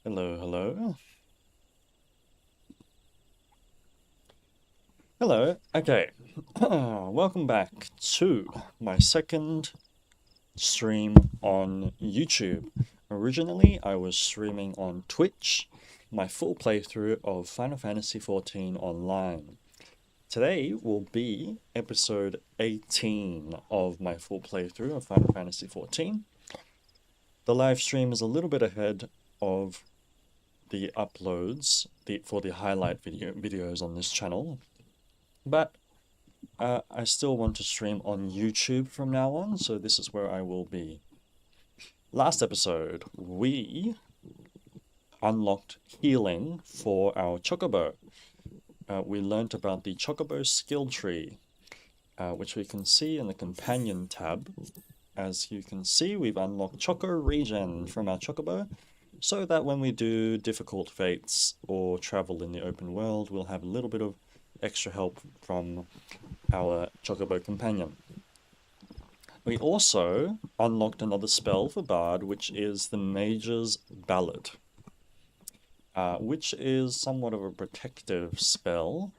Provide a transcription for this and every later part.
Hello, hello. Hello, okay. Welcome back to my second stream on YouTube. Originally, I was streaming on Twitch, my full playthrough of Final Fantasy XIV Online. Today will be episode 18 of my full playthrough of Final Fantasy XIV. The live stream is a little bit ahead of the uploads for the highlight videos on this channel, but I still want to stream on YouTube from now on, so this is where I will be. Last episode, we unlocked healing for our Chocobo. We learnt about the Chocobo skill tree, which we can see in the companion tab. As you can see, we've unlocked Choco Regen from our Chocobo, so that when we do difficult fates or travel in the open world, we'll have a little bit of extra help from our Chocobo companion. We also unlocked another spell for Bard, which is the Mage's Ballad, which is somewhat of a protective spell.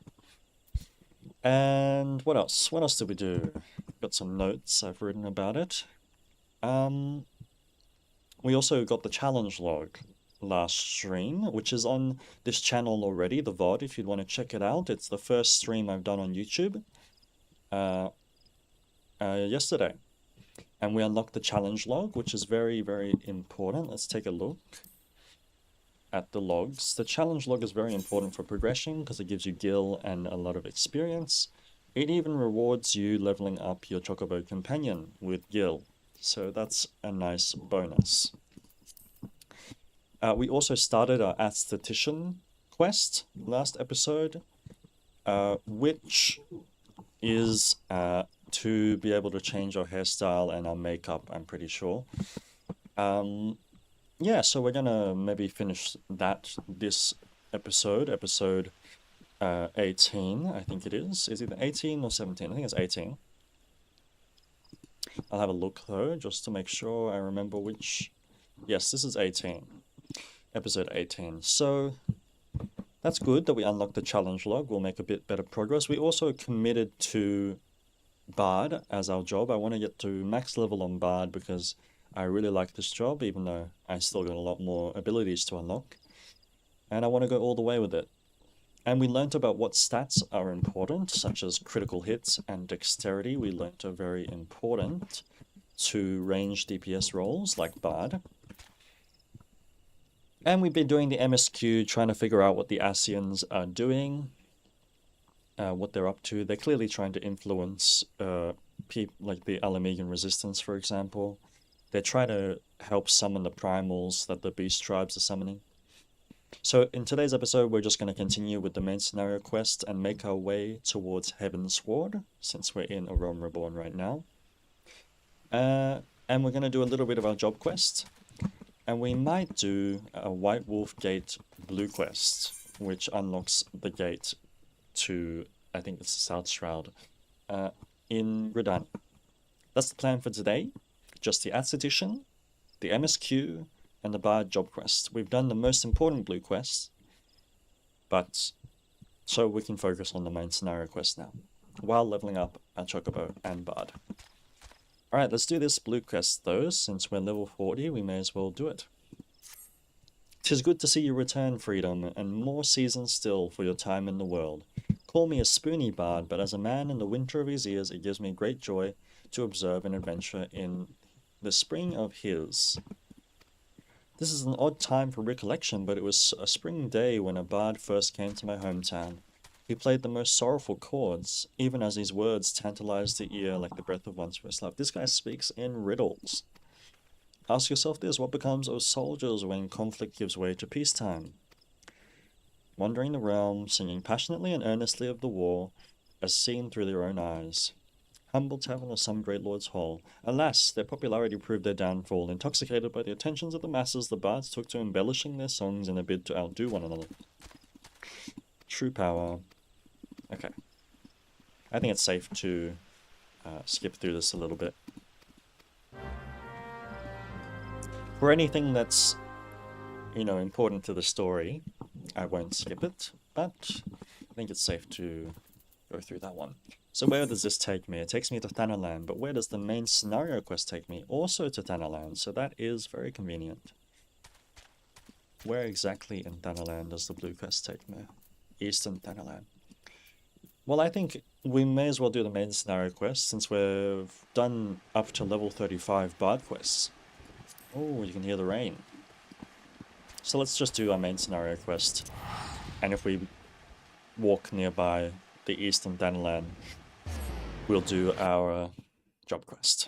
And what else? What else did we do? Got some notes I've written about it. We also got the challenge log last stream, which is on this channel already, the VOD, if you'd want to check it out. It's the first stream I've done on YouTube yesterday. And we unlocked the challenge log, which is very, very important. Let's take a look at the logs. The challenge log is very important for progression because it gives you gil and a lot of experience. It even rewards you leveling up your Chocobo companion with gil. So that's a nice bonus. We also started our Aesthetician quest last episode, which is to be able to change our hairstyle and our makeup, I'm pretty sure. Yeah, so we're gonna maybe finish that this episode 18, I think it is. Is it 18 or 17? I think it's 18. I'll have a look though, just to make sure I remember which. Yes, this is 18. Episode 18. So that's good that we unlocked the challenge log. We'll make a bit better progress. We also committed to Bard as our job. I want to get to max level on Bard because I really like this job, even though I still got a lot more abilities to unlock. And I want to go all the way with it. And we learnt about what stats are important, such as critical hits and dexterity. We learnt are very important to range DPS roles like Bard. And we've been doing the MSQ, trying to figure out what the Ascians are doing, what they're up to. They're clearly trying to influence like the Alamegan resistance, for example. They're trying to help summon the primals that the beast tribes are summoning. So in today's episode, we're just going to continue with the main scenario quest and make our way towards Heavensward, since we're in A Realm Reborn right now. And we're going to do a little bit of our job quest. And we might do a White Wolf Gate blue quest, which unlocks the gate to, I think it's the South Shroud, in Gridani. That's the plan for today. Just the Aesthetician, the MSQ, and the Bard job quest. We've done the most important blue quests, but so we can focus on the main scenario quest now, while leveling up our Chocobo and Bard. Alright, let's do this blue quest though. Since we're level 40, we may as well do it. 'Tis good to see you return, Freedom, and more seasons still for your time in the world. Call me a spoony bard, but as a man in the winter of his ears, it gives me great joy to observe an adventure in the spring of his. This is an odd time for recollection, but it was a spring day when a bard first came to my hometown. He played the most sorrowful chords, even as his words tantalized the ear like the breath of one's first love. This guy speaks in riddles. Ask yourself this, what becomes of soldiers when conflict gives way to peacetime? Wandering the realm, singing passionately and earnestly of the war, as seen through their own eyes. Humble tavern or some great lord's hall. Alas, their popularity proved their downfall. Intoxicated by the attentions of the masses, the bards took to embellishing their songs in a bid to outdo one another. True power. Okay. I think it's safe to skip through this a little bit. For anything that's you know, important to the story, I won't skip it, but I think it's safe to go through that one. So where does this take me? It takes me to Thanalan, but where does the main scenario quest take me? Also to Thanalan, so that is very convenient. Where exactly in Thanalan does the blue quest take me? Eastern Thanalan. Well, I think we may as well do the main scenario quest since we've done up to level 35 bard quests. Oh, you can hear the rain. So let's just do our main scenario quest. And if we walk nearby the Eastern Thanalan, we'll do our job quest.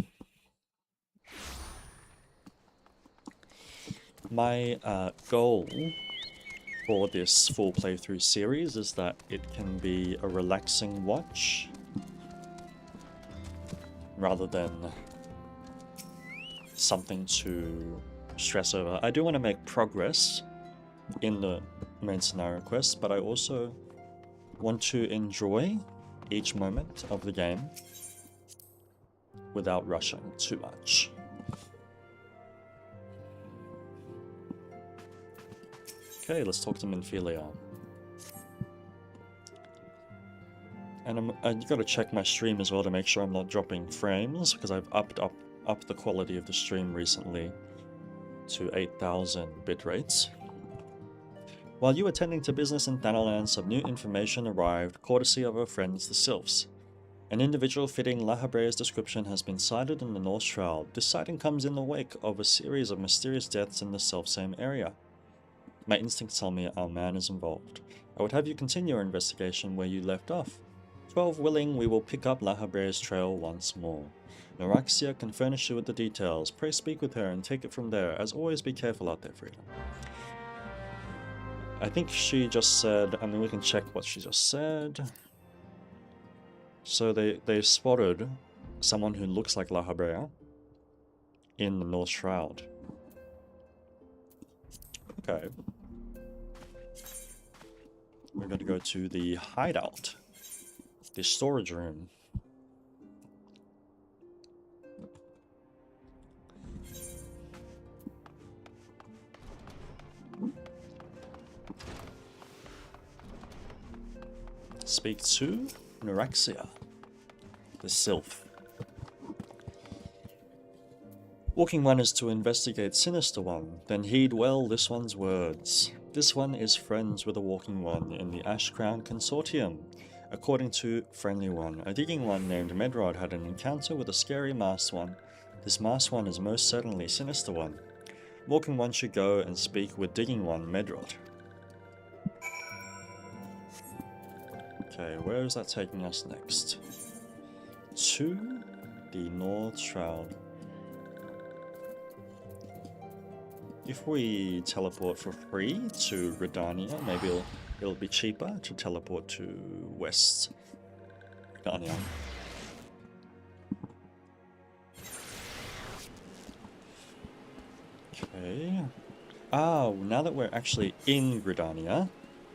My goal for this full playthrough series is that it can be a relaxing watch rather than something to stress over. I do want to make progress in the main scenario quest, but I also want to enjoy each moment of the game without rushing too much. Okay, let's talk to Minfilia. And I've got to check my stream as well to make sure I'm not dropping frames, because I've upped the quality of the stream recently to 8,000 bit rates. While you were tending to business in Thanalan, some new information arrived, courtesy of our friends the Sylphs. An individual fitting Lahabrea's description has been sighted in the North Shroud. This sighting comes in the wake of a series of mysterious deaths in the self-same area. My instincts tell me our man is involved. I would have you continue your investigation where you left off. 12 willing, we will pick up Lahabrea's trail once more. Noraxia can furnish you with the details. Pray speak with her and take it from there. As always, be careful out there, Freedom. I think she just said, I mean, we can check what she just said. So they spotted someone who looks like Lahabrea in the North Shroud. Okay. We're going to go to the hideout, the storage room. Speak to Noraxia, the Sylph. Walking One is to investigate Sinister One, then heed well this one's words. This one is friends with the Walking One in the Ash Crown Consortium. According to Friendly One, a Digging One named Medrod had an encounter with a scary Masked One. This Masked One is most certainly Sinister One. Walking One should go and speak with Digging One, Medrod. Okay, where is that taking us next? To the North Shroud. If we teleport for free to Gridania, maybe it'll be cheaper to teleport to West Gridania. Okay. Oh, now that we're actually in Gridania,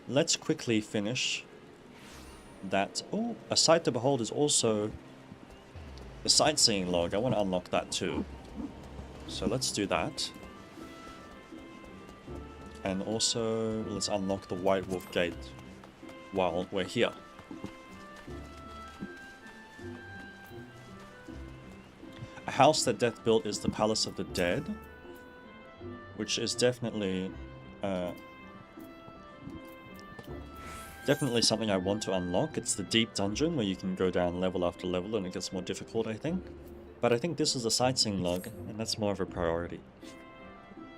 let's quickly finish that. Oh, a sight to behold is also the sightseeing log. I want to unlock that too. So let's do that. And also, let's unlock the White Wolf Gate while we're here. A house that death built is the Palace of the Dead, which is definitely something I want to unlock. It's the deep dungeon where you can go down level after level and it gets more difficult, I think. But I think this is a sightseeing log, and that's more of a priority.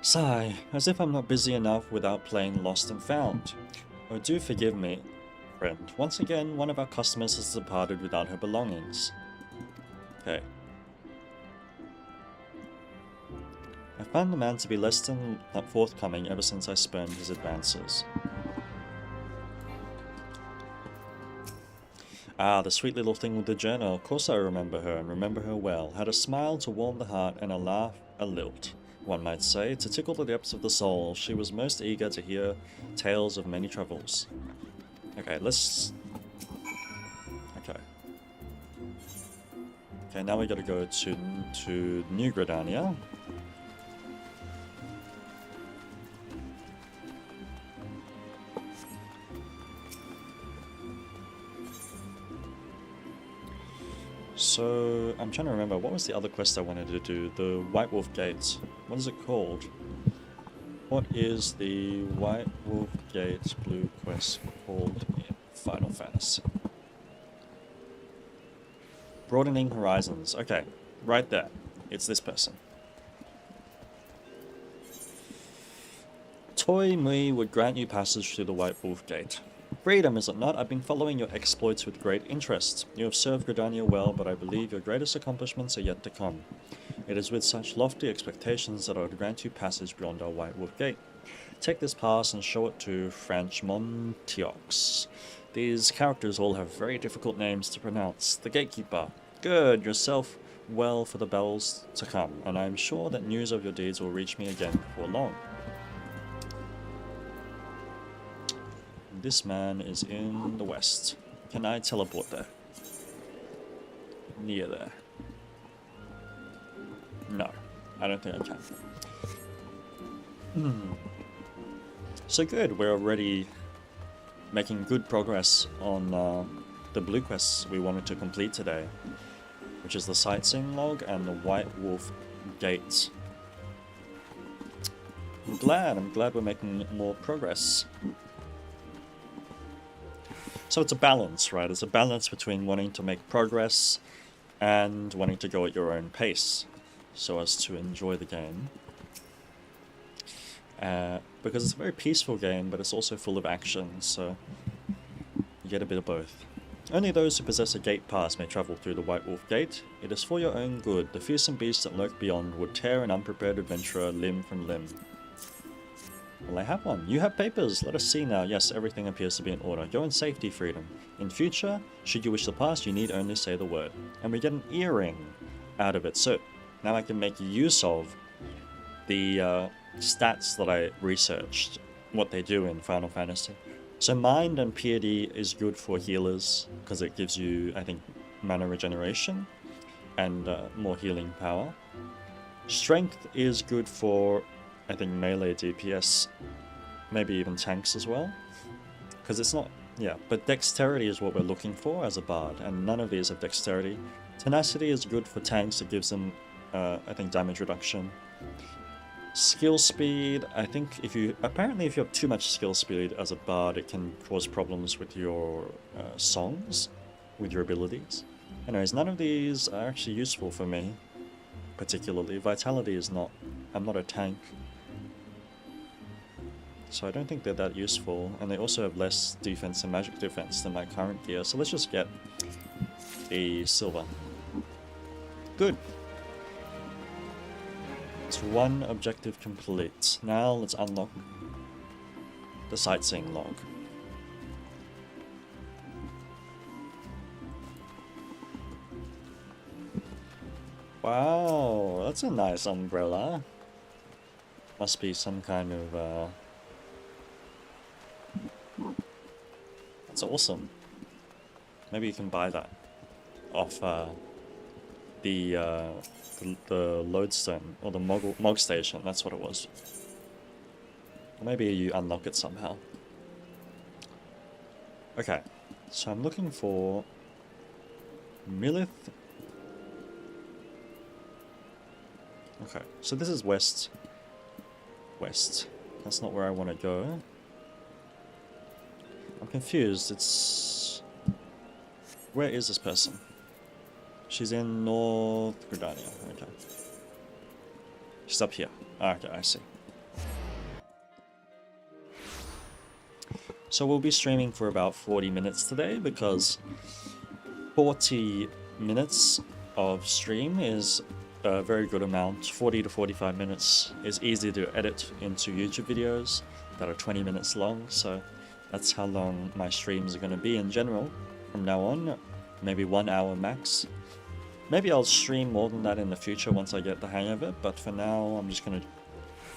Sigh, as if I'm not busy enough without playing Lost and Found. Oh, do forgive me, friend. Once again, one of our customers has departed without her belongings. Okay. I found the man to be less than forthcoming ever since I spurned his advances. Ah, the sweet little thing with the journal. Of course I remember her, and remember her well. Had a smile to warm the heart, and a laugh, a lilt, one might say, to tickle the depths of the soul. She was most eager to hear tales of many troubles. Okay, let's... Okay. Okay, now we gotta go to New Gridania. So, I'm trying to remember, what was the other quest I wanted to do? The White Wolf Gate. What is it called? What is the White Wolf Gate blue quest called in Final Fantasy? Broadening Horizons. Okay, right there. It's this person. Toy Mui would grant you passage through the White Wolf Gate. Freedom, is it not? I've been following your exploits with great interest. You have served Gridania well, but I believe your greatest accomplishments are yet to come. It is with such lofty expectations that I would grant you passage beyond our White Wolf Gate. Take this pass and show it to Franchmontiox. These characters all have very difficult names to pronounce. The Gatekeeper. Good, yourself well for the bells to come, and I am sure that news of your deeds will reach me again before long. This man is in the west. Can I teleport there? Near there. No, I don't think I can. So good, we're already making good progress on the blue quests we wanted to complete today, which is the sightseeing log and the White Wolf Gate. I'm glad we're making more progress. So it's a balance, right? It's a balance between wanting to make progress and wanting to go at your own pace so as to enjoy the game. Because it's a very peaceful game, but it's also full of action, so you get a bit of both. Only those who possess a gate pass may travel through the White Wolf Gate. It is for your own good. The fearsome beasts that lurk beyond would tear an unprepared adventurer limb from limb. Well, I have one. You have papers. Let us see now. Yes, everything appears to be in order. Go in safety, Freedom. In future, should you wish to pass, you need only say the word. And we get an earring out of it. So now I can make use of the stats that I researched, what they do in Final Fantasy. So Mind and Piety is good for healers, because it gives you, I think, mana regeneration and more healing power. Strength is good for, I think, melee DPS, maybe even tanks as well, because it's not, yeah, but Dexterity is what we're looking for as a bard, and none of these have Dexterity. Tenacity is good for tanks, it gives them, I think, damage reduction. Skill speed, I think apparently if you have too much skill speed as a bard, it can cause problems with your songs, with your abilities. Anyways, none of these are actually useful for me, particularly. Vitality is not, I'm not a tank, so I don't think they're that useful, and they also have less defense and magic defense than my current gear, so let's just get a silver. Good. It's one objective complete. Now let's unlock the sightseeing log. Wow, that's a nice umbrella. Must be some kind of that's awesome. Maybe you can buy that off the lodestone, or the Mog station, that's what it was. Or maybe you unlock it somehow. Okay, so I'm looking for Millith. Okay, so this is west. West. That's not where I want to go. I'm confused, it's... Where is this person? She's in North Gridania, okay. She's up here. Okay, I see. So we'll be streaming for about 40 minutes today, because 40 minutes of stream is a very good amount. 40 to 45 minutes is easy to edit into YouTube videos that are 20 minutes long, so that's how long my streams are going to be in general from now on. Maybe 1 hour max. Maybe I'll stream more than that in the future once I get the hang of it, but for now I'm just going to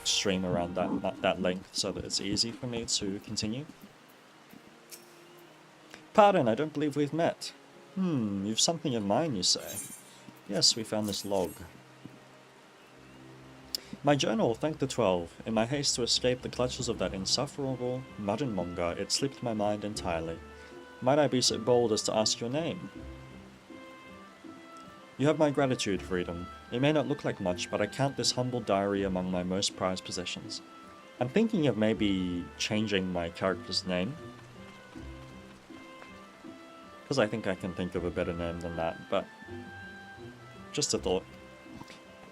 stream around that length so that it's easy for me to continue. Pardon, I don't believe we've met. You've something in mind, you say? Yes, we found this log. My journal, thank the 12. In my haste to escape the clutches of that insufferable muddenmonger, it slipped my mind entirely. Might I be so bold as to ask your name? You have my gratitude, Freedom. It may not look like much, but I count this humble diary among my most prized possessions. I'm thinking of maybe changing my character's name, because I think I can think of a better name than that, but just a thought.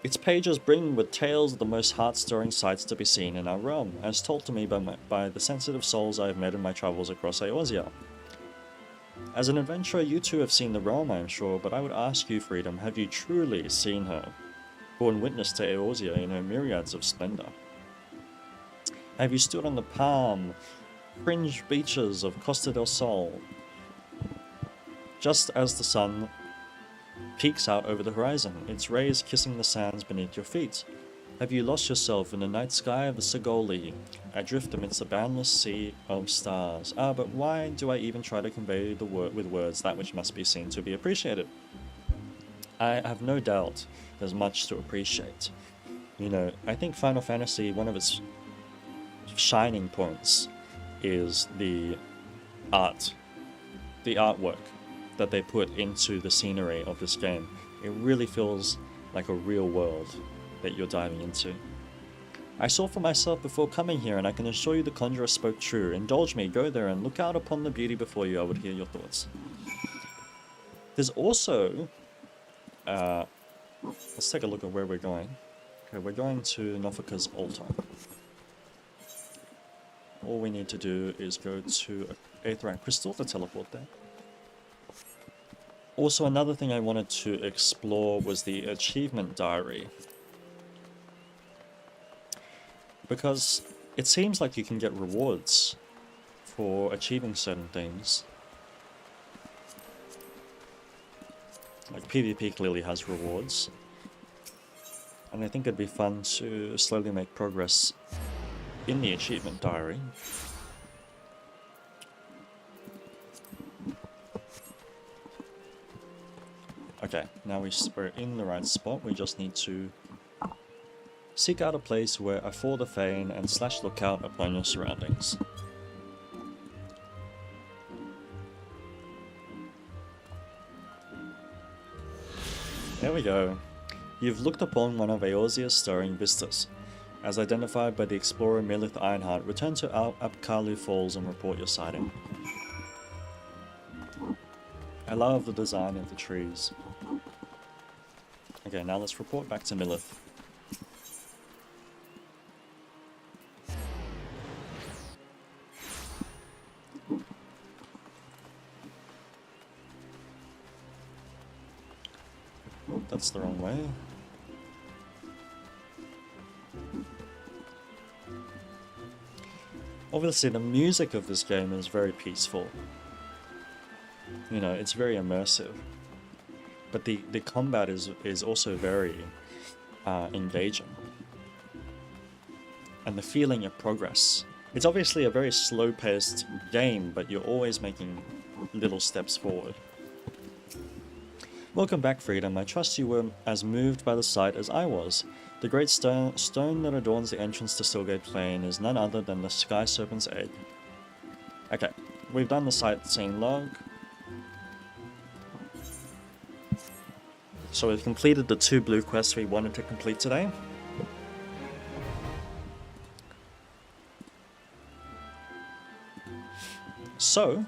Its pages brim with tales of the most heart-stirring sights to be seen in our realm, as told to me by the sensitive souls I have met in my travels across Eorzea. As an adventurer, you too have seen the realm, I am sure, but I would ask you, Freedom, have you truly seen her, borne witness to Eorzea in her myriads of splendor? Have you stood on the palm, fringed beaches of Costa del Sol, just as the sun peeks out over the horizon, its rays kissing the sands beneath your feet? Have you lost yourself in the night sky of the Segoli, adrift amidst the boundless sea of stars? Ah, but why do I even try to convey with words that which must be seen to be appreciated? I have no doubt there's much to appreciate. You know, I think Final Fantasy, one of its shining points is the artwork that they put into the scenery of this game. It really feels like a real world that you're diving into. I saw for myself before coming here, and I can assure you the conjurer spoke true. Indulge me, go there and look out upon the beauty before you. I would hear your thoughts. There's also let's take a look at where we're going. Okay, we're going to Nofika's altar. All we need to do is go to Aetherite Crystal to teleport there. Also, another thing I wanted to explore was the achievement diary. Because it seems like you can get rewards for achieving certain things. Like PvP clearly has rewards. And I think it'd be fun to slowly make progress in the achievement diary. Okay, now we're in the right spot. We just need to seek out a place where I fall the Fane and / look out upon your surroundings. There we go. You've looked upon one of Eorzea's stirring vistas. As identified by the explorer Milith Ironheart, return to Apkalu Falls and report your sighting. I love the design of the trees. Okay, now let's report back to Milith. That's the wrong way. Obviously, the music of this game is very peaceful. You know, it's very immersive. But the combat is also very engaging. And the feeling of progress. It's obviously a very slow-paced game, but you're always making little steps forward. Welcome back, Freedom. I trust you were as moved by the sight as I was. The great stone that adorns the entrance to Silgate Plain is none other than the Sky Serpent's egg. Okay, we've done the sightseeing log. So we've completed the 2 blue quests we wanted to complete today. So,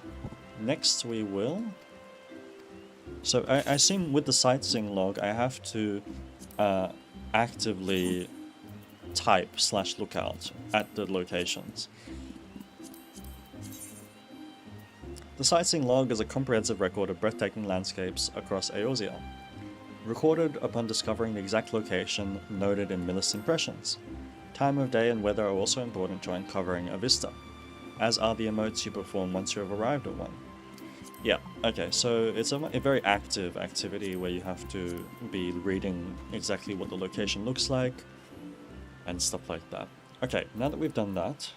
next we will... So I assume with the sightseeing log I have to actively type / lookout at the locations. The sightseeing log is a comprehensive record of breathtaking landscapes across Eorzea, recorded upon discovering the exact location noted in Milith's impressions. Time of day and weather are also important to uncovering a vista, as are the emotes you perform once you have arrived at one. Yeah, okay, so it's a very active activity where you have to be reading exactly what the location looks like and stuff like that. Okay, now that we've done that,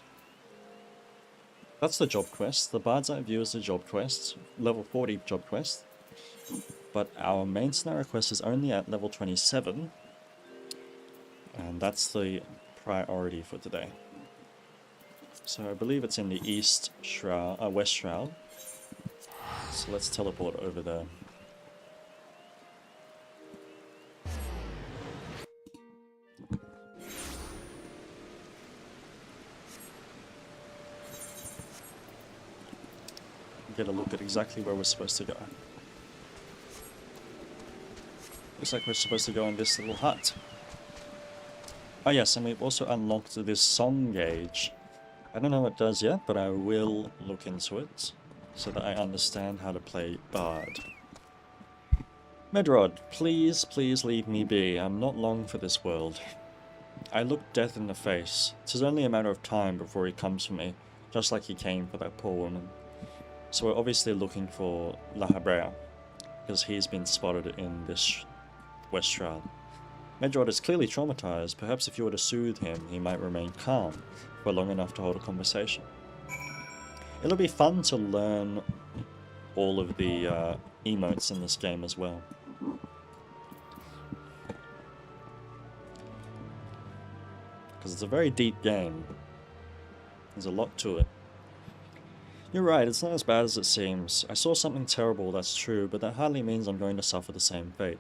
that's the job quest. The Bard's Eye View is the job quest, level 40 job quest. But our main scenario quest is only at level 27, and that's the priority for today. So I believe it's in the West Shroud. So let's teleport over there. get a look at exactly where we're supposed to go. Looks like we're supposed to go in this little hut. Oh yes, and we've also unlocked this song gauge. I don't know what it does yet, but I will look into it so that I understand how to play Bard. Medrod, please, please leave me be. I'm not long for this world. I look death in the face. 'Tis only a matter of time before he comes for me, just like he came for that poor woman. So we're obviously looking for La Habrea, because he's been spotted in this West Shroud. Medrod is clearly traumatized. Perhaps if you were to soothe him, he might remain calm for long enough to hold a conversation. It'll be fun to learn all of the emotes in this game as well. Because it's a very deep game. There's a lot to it. You're right, it's not as bad as it seems. I saw something terrible, that's true, but that hardly means I'm going to suffer the same fate.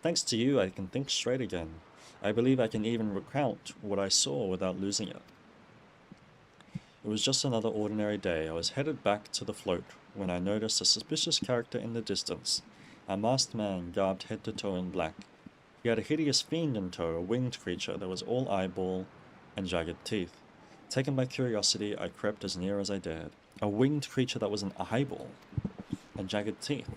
Thanks to you, I can think straight again. I believe I can even recount what I saw without losing it. It was just another ordinary day. I was headed back to the float when I noticed a suspicious character in the distance. A masked man garbed head to toe in black. He had a hideous fiend in tow, a winged creature that was all eyeball and jagged teeth. Taken by curiosity, I crept as near as I dared. A winged creature that was an eyeball and jagged teeth.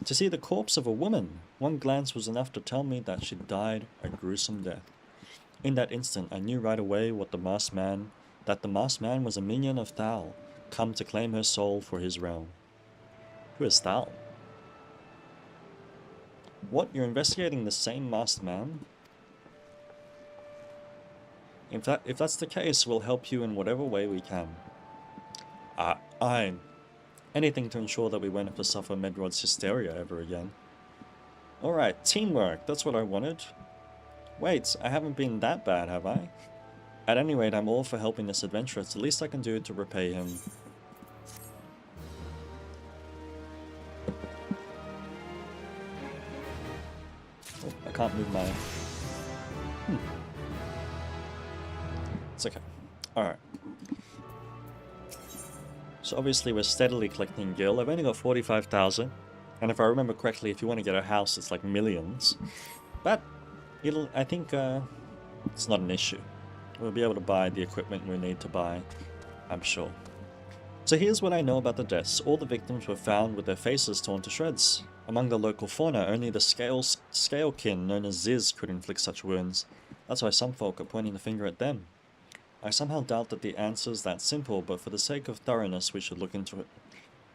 To see the corpse of a woman, one glance was enough to tell me that she died a gruesome death. In that instant, I knew right away that the masked man was a minion of Thal, come to claim her soul for his realm. Who is Thal? What, you're investigating the same masked man? If that's the case, we'll help you in whatever way we can. Anything to ensure that we won't have to suffer Medrod's hysteria ever again. Alright, teamwork, that's what I wanted. Wait, I haven't been that bad, have I? At any rate, I'm all for helping this adventurer. It's the least I can do to repay him. Oh, I can't move my... It's okay. Alright. So obviously we're steadily collecting gil. I've only got 45,000. And if I remember correctly, if you want to get a house, it's like millions. But I think it's not an issue. We'll be able to buy the equipment we need to buy, I'm sure. So here's what I know about the deaths. All the victims were found with their faces torn to shreds. Among the local fauna, only the scalekin known as Ziz could inflict such wounds. That's why some folk are pointing the finger at them. I somehow doubt that the answer's that simple, but for the sake of thoroughness, we should look into it.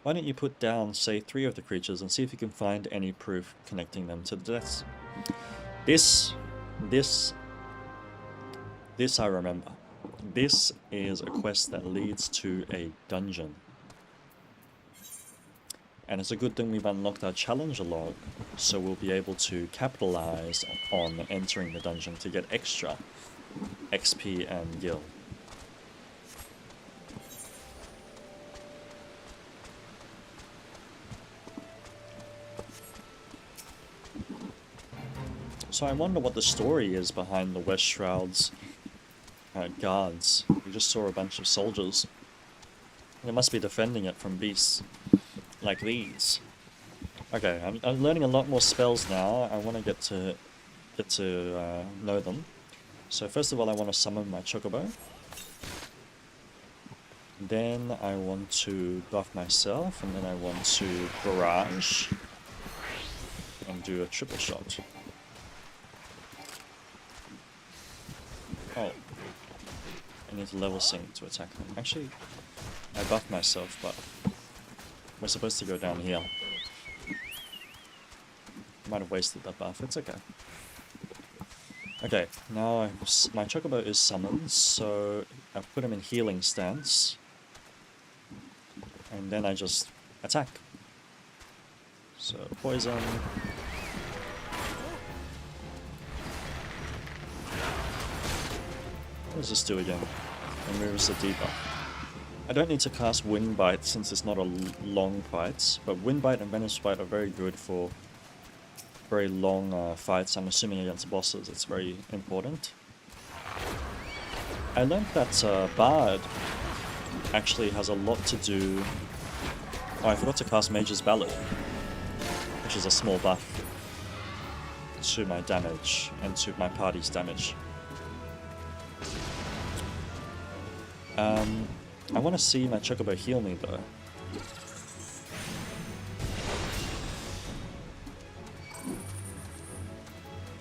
Why don't you put down, say, 3 of the creatures and see if you can find any proof connecting them to the deaths. This I remember. This is a quest that leads to a dungeon. And it's a good thing we've unlocked our challenger log, so we'll be able to capitalize on entering the dungeon to get extra XP and gil. So I wonder what the story is behind the West Shroud's guards. We just saw a bunch of soldiers. They must be defending it from beasts like these. Okay, I'm learning a lot more spells now. I want to get to know them. So first of all, I want to summon my Chocobo. Then I want to buff myself, and then I want to barrage and do a triple shot. Oh, I need to level sync to attack them. Actually, I buffed myself, but we're supposed to go down here. Might have wasted that buff, it's okay. Okay, now my Chocobo is summoned, so I put him in healing stance. And then I just attack. So, poison. What does this do again? Removes the debuff. I don't need to cast Wind Bite since it's not a long fight, but Wind Bite and Venomous Bite are very good for very long fights. I'm assuming against bosses it's very important. I learned that Bard actually has a lot to do Oh, I forgot to cast Mage's Ballad, which is a small buff to my damage and to my party's damage. I want to see my Chocobo heal me though.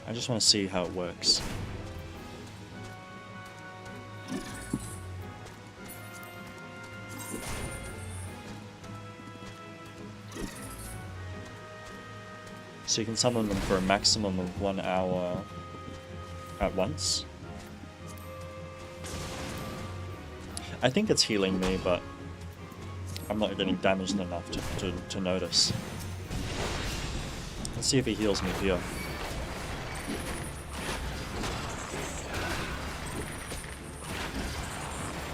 I just want to see how it works. So you can summon them for a maximum of 1 hour at once. I think it's healing me, but I'm not getting damaged enough to notice. Let's see if he heals me here.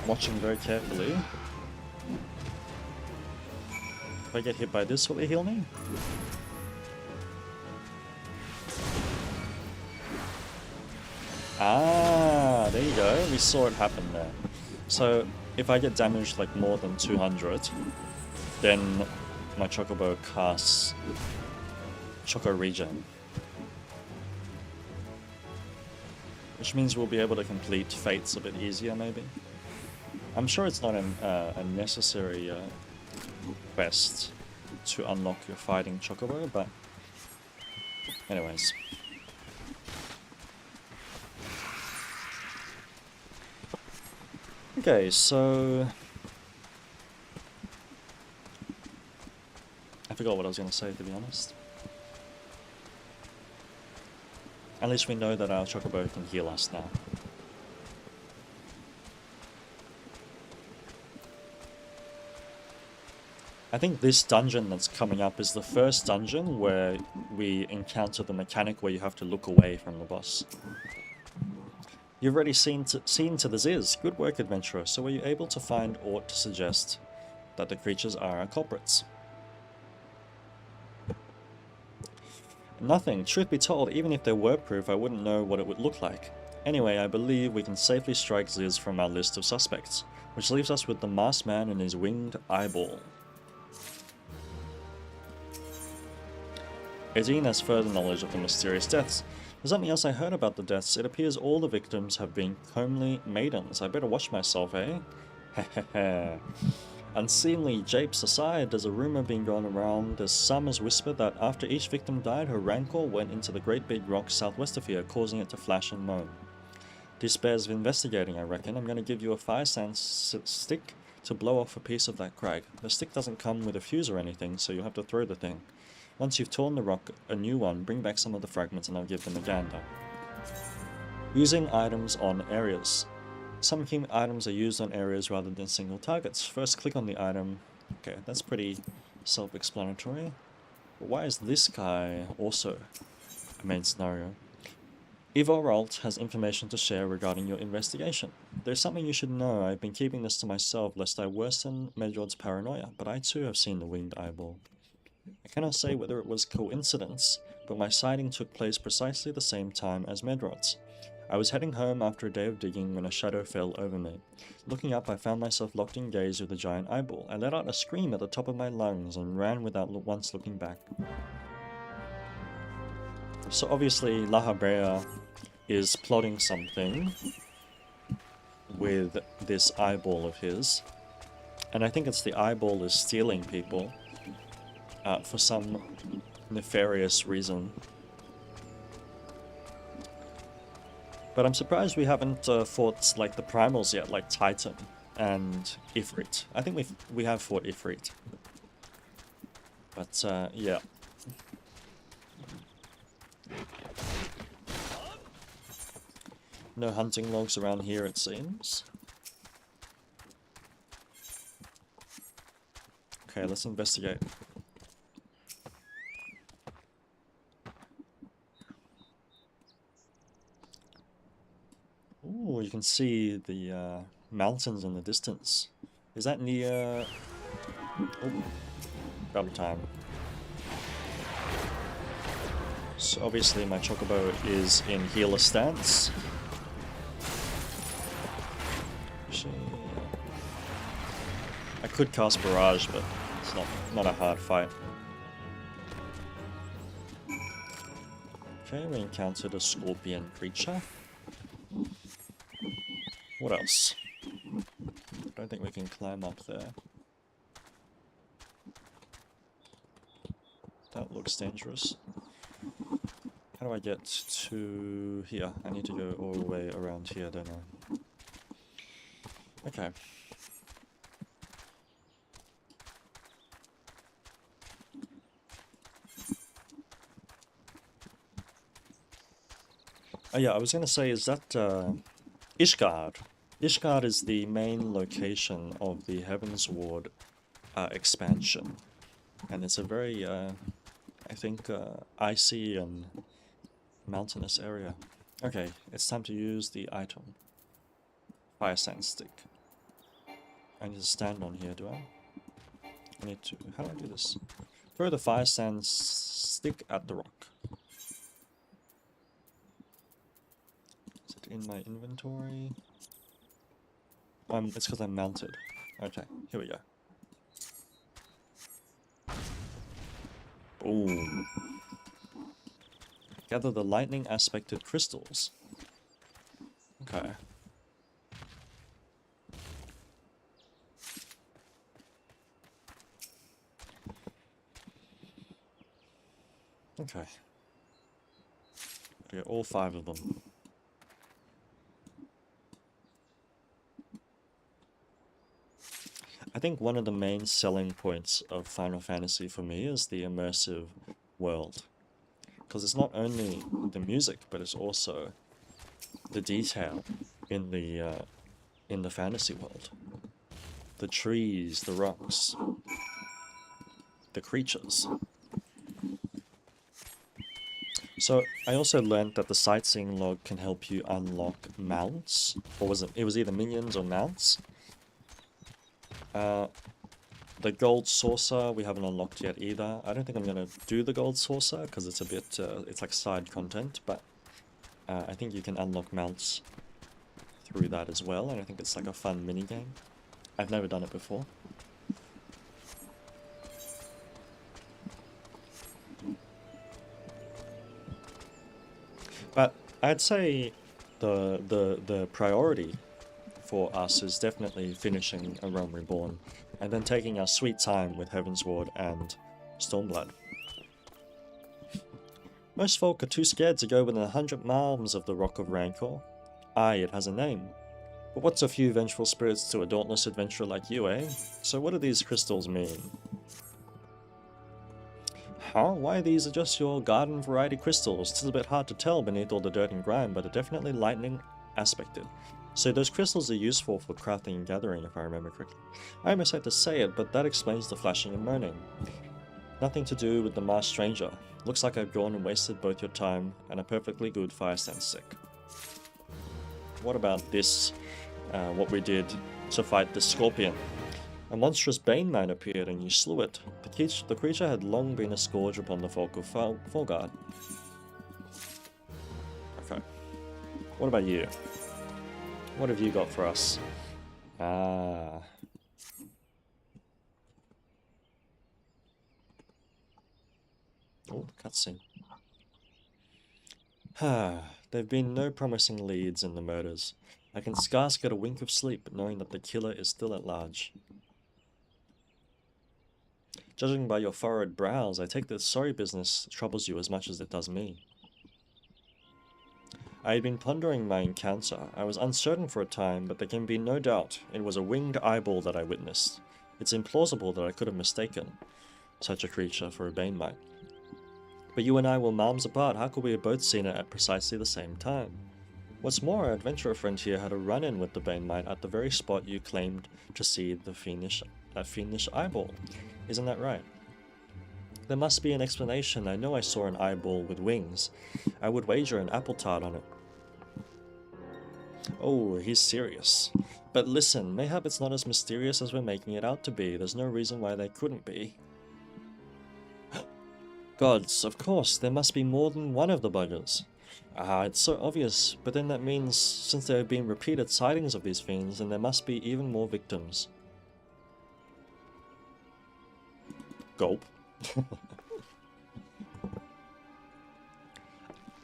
Watching very carefully. If I get hit by this, will it heal me? Ah, there you go. We saw it happen there. So, if I get damaged like more than 200, then my Chocobo casts Choco Regen. Which means we'll be able to complete Fates a bit easier, maybe. I'm sure it's not a necessary quest to unlock your fighting Chocobo, but anyways. Okay, so I forgot what I was going to say, to be honest. At least we know that our Chocobo can heal us now. I think this dungeon that's coming up is the first dungeon where we encounter the mechanic where you have to look away from the boss. You've already seen to the Ziz. Good work, adventurer. So were you able to find aught to suggest that the creatures are our culprits? Nothing. Truth be told, even if there were proof, I wouldn't know what it would look like. Anyway, I believe we can safely strike Ziz from our list of suspects, which leaves us with the masked man and his winged eyeball. Edine has further knowledge of the mysterious deaths. There's something else I heard about the deaths. It appears all the victims have been comely maidens. I better watch myself, eh? Hehehe. Unseemly japes aside, there's a rumor being going around. There's some as whisper that after each victim died, her rancor went into the great big rock southwest of here, causing it to flash and moan. This bears of investigating, I reckon. I'm going to give you a fire sand stick to blow off a piece of that crag. The stick doesn't come with a fuse or anything, so you'll have to throw the thing. Once you've torn the rock a new one, bring back some of the fragments and I'll give them a gander. Using items on areas. Some key items are used on areas rather than single targets. First click on the item. Okay, that's pretty self-explanatory. But why is this guy also a main scenario? Ivor Alt has information to share regarding your investigation. There's something you should know. I've been keeping this to myself lest I worsen Medrod's paranoia, but I too have seen the winged eyeball. I cannot say whether it was coincidence, but my sighting took place precisely the same time as Medrod's. I was heading home after a day of digging when a shadow fell over me. Looking up, I found myself locked in gaze with the giant eyeball. I let out a scream at the top of my lungs and ran without once looking back. So obviously, La Habrea is plotting something with this eyeball of his. And I think it's the eyeball is stealing people. For some nefarious reason. But I'm surprised we haven't fought like the primals yet, like Titan and Ifrit. I think we have fought Ifrit. But yeah. No hunting logs around here, it seems. Okay, let's investigate. Ooh, you can see the mountains in the distance. Is that near... Oh, double time. So obviously my Chocobo is in healer stance. I could cast Barrage, but It's not a hard fight. Okay, we encountered a scorpion creature. What else? I don't think we can climb up there. That looks dangerous. How do I get to here? I need to go all the way around here, don't I? Okay. Oh yeah, I was gonna say, is that Ishgard? Ishgard is the main location of the Heavensward expansion. And it's a very, I think, icy and mountainous area. Okay, it's time to use the item. Fire sand stick. I need to stand on here, do I? I need to... How do I do this? Throw the fire sand stick at the rock. Is it in my inventory? It's because I'm mounted. Okay, here we go. Boom. Gather the lightning aspected crystals. Okay. Okay. Gotta get all 5 of them. I think one of the main selling points of Final Fantasy for me is the immersive world. Because it's not only the music, but it's also the detail in the fantasy world. The trees, the rocks, the creatures. So I also learned that the sightseeing log can help you unlock mounts, or was it? It was either minions or mounts. The gold saucer we haven't unlocked yet either. I don't think I'm gonna do the gold saucer because it's a bit, it's like side content, but I think you can unlock mounts through that as well, and I think it's like a fun mini game. I've never done it before. But I'd say the priority for us is definitely finishing A Realm Reborn, and then taking our sweet time with Heavensward and Stormblood. Most folk are too scared to go within 100 miles of the Rock of Rancor. Aye, it has a name. But what's a few vengeful spirits to a dauntless adventurer like you, eh? So what do these crystals mean? Huh? Why these are just your garden variety crystals? It's a bit hard to tell beneath all the dirt and grime, but they're definitely lightning aspected. So those crystals are useful for crafting and gathering, if I remember correctly. I almost hate to say it, but that explains the flashing and moaning. Nothing to do with the masked stranger. Looks like I've gone and wasted both your time and a perfectly good fire stand stick. What about this? What we did to fight the scorpion. A monstrous bane mine appeared and you slew it. The creature had long been a scourge upon the folk of Fulgard. Okay. What about you? What have you got for us? Ah. Oh, cutscene. There've been no promising leads in the murders. I can scarce get a wink of sleep knowing that the killer is still at large. Judging by your furrowed brows, I take that sorry business troubles you as much as it does me. I had been pondering my encounter. I was uncertain for a time, but there can be no doubt it was a winged eyeball that I witnessed. It's implausible that I could have mistaken such a creature for a bane mite. But you and I were miles apart. How could we have both seen it at precisely the same time? What's more, our adventurer friend here had a run-in with the bane mite at the very spot you claimed to see the fiendish eyeball. Isn't that right? There must be an explanation. I know I saw an eyeball with wings. I would wager an apple tart on it. Oh, he's serious. But listen, mayhap it's not as mysterious as we're making it out to be. There's no reason why they couldn't be. Gods, of course, there must be more than one of the buggers. Ah, it's so obvious, but then that means since there have been repeated sightings of these fiends, then there must be even more victims. Gulp.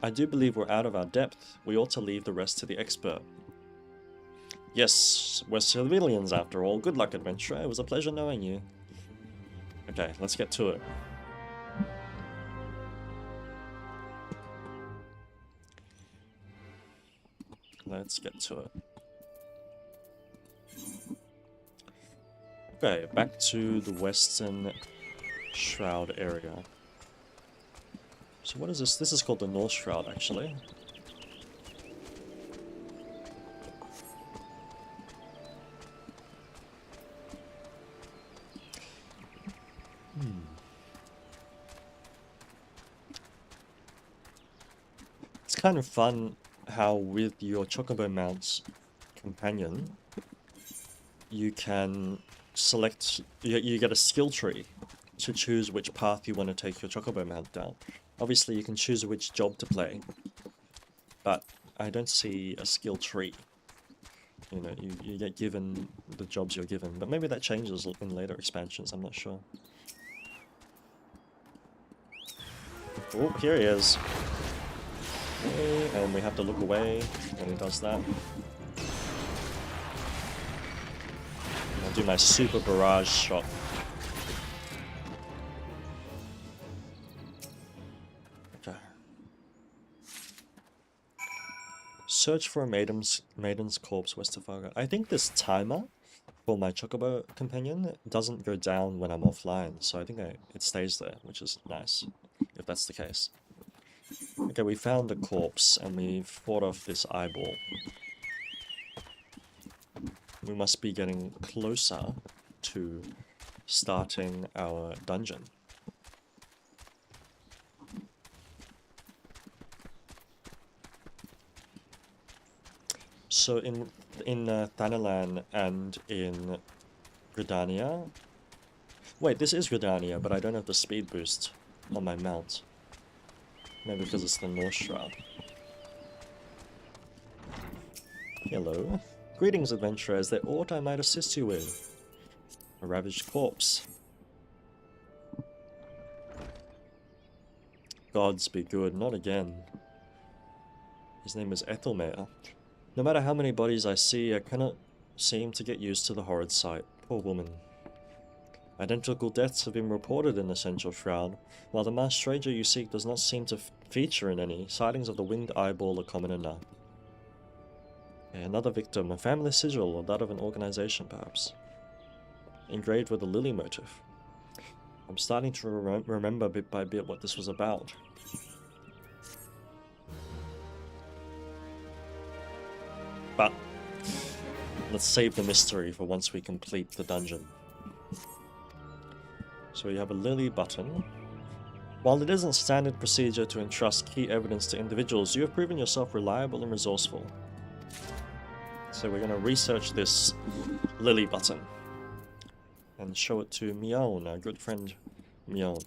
I do believe we're out of our depth. We ought to leave the rest to the expert. Yes, we're civilians after all. Good luck, adventurer. It was a pleasure knowing you. Okay, let's get to it. Let's get to it. Okay, back to the Western Shroud area. So what is this? This is called the North Shroud, actually. It's kind of fun how with your Chocobo Mount's companion, you can select, you get a skill tree to choose which path you want to take your Chocobo Mount down. Obviously you can choose which job to play, but I don't see a skill tree. You know, you get given the jobs you're given, but maybe that changes in later expansions, I'm not sure. Oh, here he is. Okay, and we have to look away when he does that. I'll do my super barrage shot. Okay. Search for a maiden's corpse west of Haukke. I think this timer for my Chocobo companion doesn't go down when I'm offline, so I think it stays there, which is nice, if that's the case. Okay, we found a corpse and we fought off this eyeball. We must be getting closer to starting our dungeon. So in Thanalan and in Gridania... Wait, this is Gridania, but I don't have the speed boost on my mount. Maybe because it's the North Shroud. Hello. Greetings, adventurer. Is there aught I might assist you with? A ravaged corpse. Gods be good, not again. His name is Ethelmere. No matter how many bodies I see, I cannot seem to get used to the horrid sight. Poor woman. Identical deaths have been reported in the Central Shroud, while the masked stranger you seek does not seem to feature in any. Sightings of the winged eyeball are common enough. Okay, another victim, a family sigil, or that of an organization perhaps. Engraved with a lily motif. I'm starting to remember bit by bit what this was about. But let's save the mystery for once we complete the dungeon. So you have a lily button. While it isn't standard procedure to entrust key evidence to individuals, you have proven yourself reliable and resourceful. So we're going to research this lily button and show it to Mion, our good friend Mion.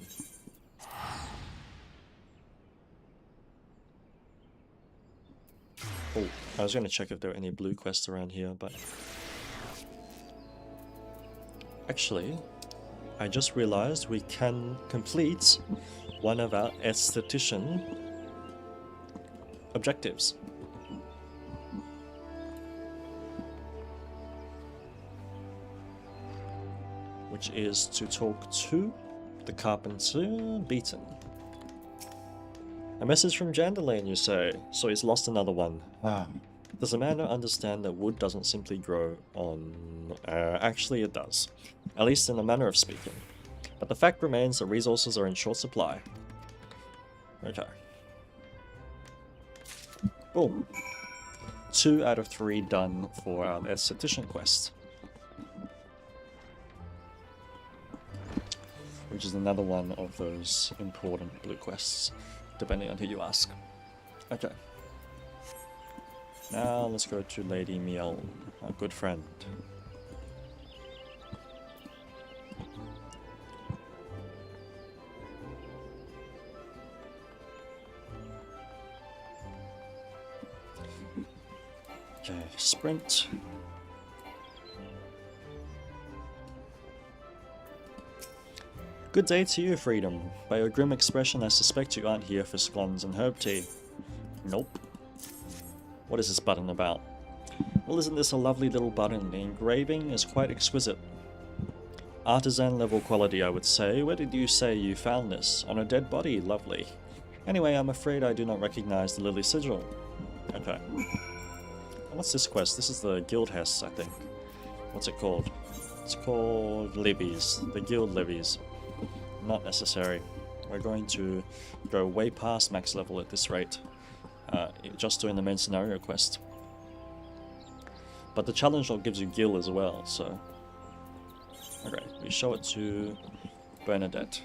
Oh, I was going to check if there are any blue quests around here, but actually, I just realized we can complete one of our esthetician objectives. Which is to talk to the carpenter Beaton. A message from Jandalane, you say, so he's lost another one. Does a man not understand that wood doesn't simply grow on... actually it does. At least in a manner of speaking. But the fact remains that resources are in short supply. Okay. Boom. 2 out of 3 done for our esthetician quest. Which is another one of those important blue quests, depending on who you ask. Okay. Now let's go to Lady Miel, our good friend. Okay, sprint. Good day to you, Freedom. By your grim expression, I suspect you aren't here for scones and herb tea. Nope. What is this button about? Well, isn't this a lovely little button? The engraving is quite exquisite. Artisan level quality, I would say. Where did you say you found this? On a dead body? Lovely. Anyway, I'm afraid I do not recognize the Lily Sigil. Okay. What's this quest? This is the Guild Hess, I think. What's it called? It's called Levies. The Guild Levies. Not necessary. We're going to go way past max level at this rate. Just doing the main scenario quest. But the challenge log gives you Gil as well, so... Okay, we show it to Bernadette.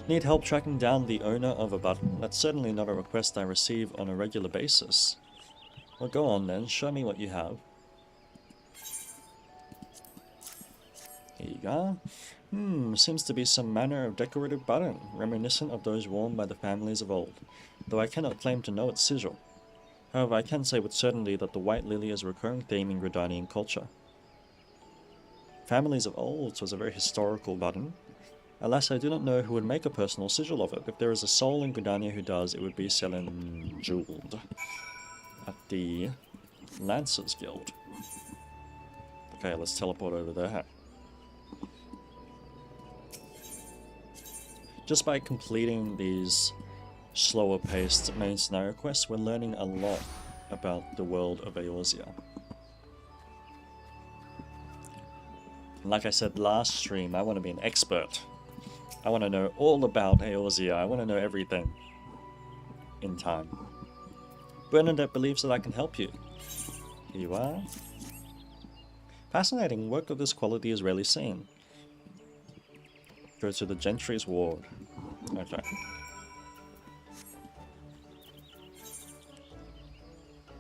Need help tracking down the owner of a button? That's certainly not a request I receive on a regular basis. Well, go on then, show me what you have. Here you go. Seems to be some manner of decorative button, reminiscent of those worn by the families of old, though I cannot claim to know its sigil. However, I can say with certainty that the white lily is a recurring theme in Gridanian culture. Families of old was a very historical button. Alas, I do not know who would make a personal sigil of it. If there is a soul in Gridania who does, it would be Selen Jeweled at the Lancers Guild. Okay, let's teleport over there. Just by completing these slower paced main scenario quests, we're learning a lot about the world of Eorzea. Like I said last stream, I want to be an expert. I want to know all about Eorzea. I want to know everything in time. Bernadette believes that I can help you. Here you are. Fascinating. Work of this quality is rarely seen. Go to the Gentry's Ward. Okay.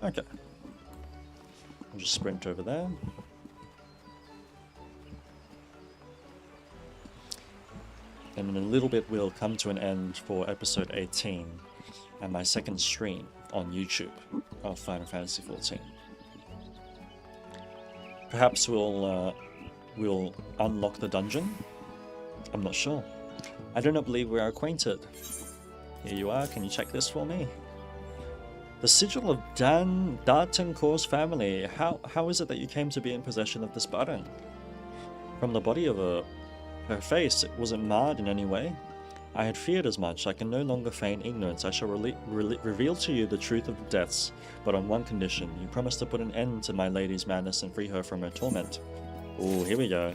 Okay. I'll just sprint over there. And in a little bit we'll come to an end for episode 18 and my second stream on YouTube of Final Fantasy XIV. Perhaps we'll unlock the dungeon? I'm not sure. I do not believe we are acquainted. Here you are, can you check this for me? The sigil of D'Artencourt's family. How is it that you came to be in possession of this button? From the body of her face, was it marred in any way? I had feared as much. I can no longer feign ignorance. I shall reveal to you the truth of the deaths, but on one condition. You promise to put an end to my lady's madness and free her from her torment. Ooh, here we go.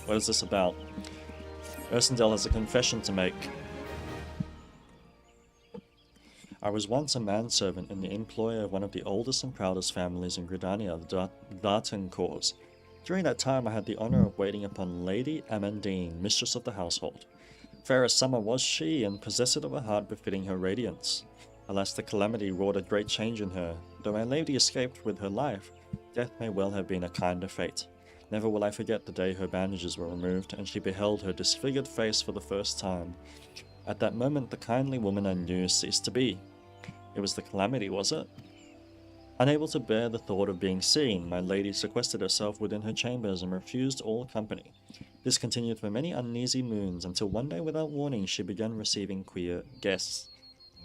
What is this about? Ursendel has a confession to make. I was once a manservant in the employ of one of the oldest and proudest families in Gridania, the D'Artencourts. During that time I had the honour of waiting upon Lady Amandine, mistress of the household. Fair as summer was she, and possessed of a heart befitting her radiance. Alas, the calamity wrought a great change in her. Though my lady escaped with her life, death may well have been a kinder fate. Never will I forget the day her bandages were removed, and she beheld her disfigured face for the first time. At that moment the kindly woman I knew ceased to be. It was the calamity, was it? Unable to bear the thought of being seen, my lady sequestered herself within her chambers and refused all company. This continued for many uneasy moons, until one day without warning she began receiving queer guests.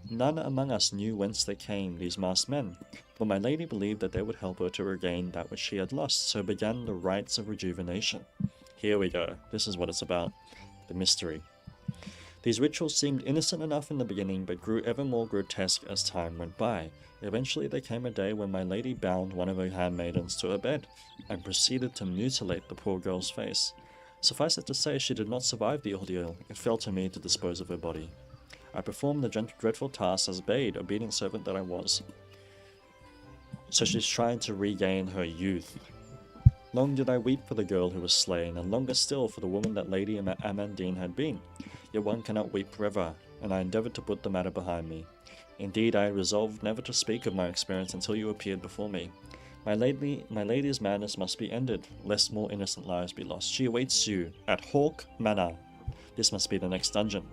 None among us knew whence they came, these masked men, but my lady believed that they would help her to regain that which she had lost, so began the rites of rejuvenation. Here we go, this is what it's about, the mystery. These rituals seemed innocent enough in the beginning, but grew ever more grotesque as time went by. Eventually there came a day when my lady bound one of her handmaidens to her bed, and proceeded to mutilate the poor girl's face. Suffice it to say, she did not survive the ordeal. It fell to me to dispose of her body. I performed the dreadful task as bade, obedient servant that I was. So she's trying to regain her youth. Long did I weep for the girl who was slain, and longer still for the woman that Lady Amandine had been. Yet one cannot weep forever, and I endeavoured to put the matter behind me. Indeed, I had resolved never to speak of my experience until you appeared before me. My lady's madness must be ended, lest more innocent lives be lost. She awaits you at Haukke Manor. This must be the next dungeon,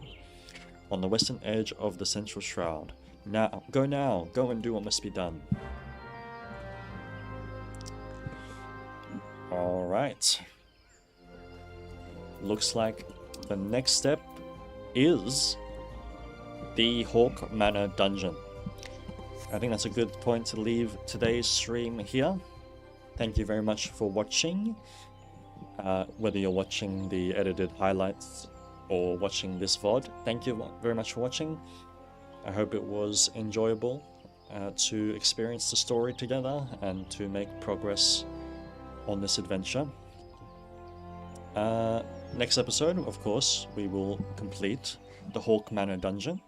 on the western edge of the central shroud. Now, go and do what must be done. Alright. Looks like the next step is the Haukke Manor dungeon. I think that's a good point to leave today's stream here. Thank you very much for watching. Whether you're watching the edited highlights or watching this VOD, thank you very much for watching. I hope it was enjoyable to experience the story together and to make progress on this adventure. Next episode, of course, we will complete the Haukke Manor dungeon,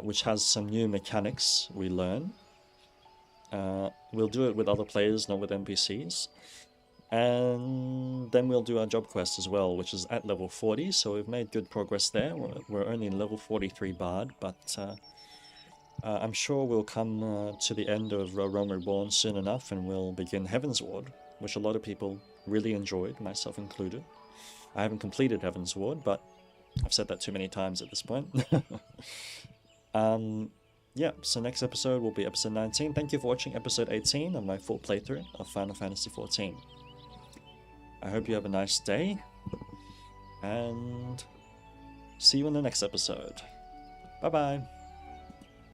which has some new mechanics we learn. We'll do it with other players, not with NPCs. And then we'll do our job quest as well, which is at level 40, so we've made good progress there. We're only in level 43 Bard, but I'm sure we'll come to the end of Realm Reborn soon enough, and we'll begin Heavensward, which a lot of people really enjoyed, myself included. I haven't completed Heavensward, but I've said that too many times at this point. Yeah, so next episode will be episode 19. Thank you for watching episode 18 of my full playthrough of Final Fantasy XIV. I hope you have a nice day, and see you in the next episode. Bye-bye.